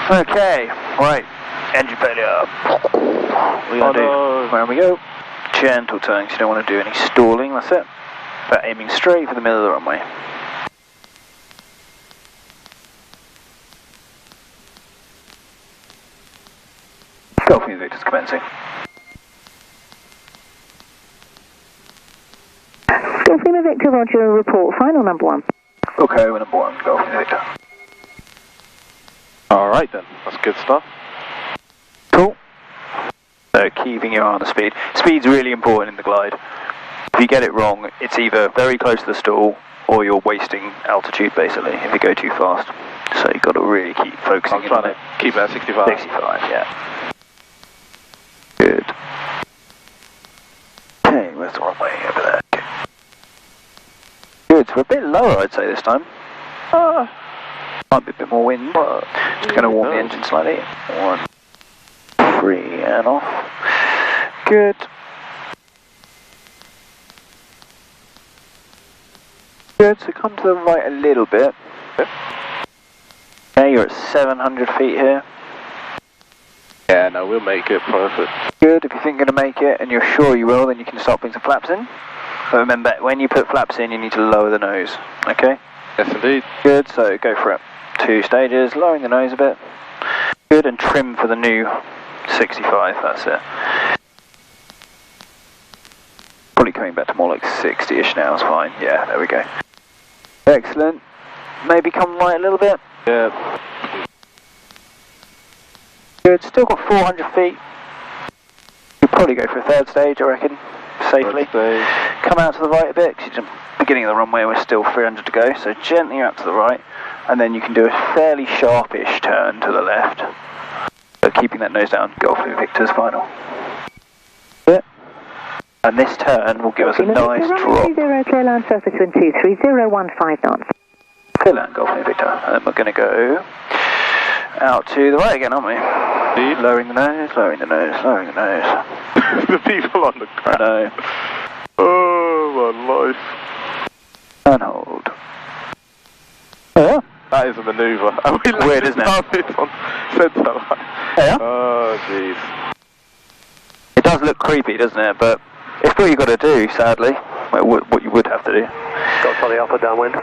Okay, right. Engine failure. We're gonna do, where we go? Gentle turns, you don't want to do any stalling, that's it. But aiming straight for the middle of the runway. Golf Union Victor's commencing. Golf Union Victor, Roger, report final number 1. Okay, we're number 1, Golf Union Victor. Alright then, that's good stuff. Cool. So keeping your eye on the speed. Speed's really important in the glide. If you get it wrong, it's either very close to the stall or you're wasting altitude basically if you go too fast. So you've got to really keep focusing I'm trying to keep it at 65. 65, yeah. Good. Okay, where's the runway? Over there. Okay. Good, so we're a bit lower I'd say this time. Might be a bit more wind, but just going to warm the engine slightly. 1, 3 and off. Good. Good, so come to the right a little bit. Okay, you're at 700 feet here. Yeah, no, we'll make it perfect. Good, if you think you're going to make it and you're sure you will, then you can start putting some flaps in. But remember, when you put flaps in, you need to lower the nose, okay? Yes, indeed. Good, so go for it. 2 stages, lowering the nose a bit. Good, and trim for the new 65, that's it. Probably coming back to more like 60-ish now is fine. Yeah, there we go. Excellent. Maybe come right a little bit. Yeah. Good, still got 400 feet. You'll probably go for a 3rd stage, I reckon, safely. Come out to the right a bit, because it's the beginning of the runway, we're still 300 to go, so gently out to the right, and then you can do a fairly sharpish turn to the left. So keeping that nose down, Golf Union Victor's final. Yeah. And this turn will give us a nice drop. 0, clear land surface wind 23015 knots. Clear land, Golf Union Victor. And then we're going to go out to the right again, aren't we? Indeed. Lowering the nose, lowering the nose, lowering the nose. The people on the ground. No. Oh, my life. And hold. Yeah. That is a manoeuvre. And we Weird, isn't it? It on centre line. Yeah. Oh, jeez. It does look creepy, doesn't it? But it's what you've got to do, sadly. What you would have to do. Got Charlie Alpha downwind.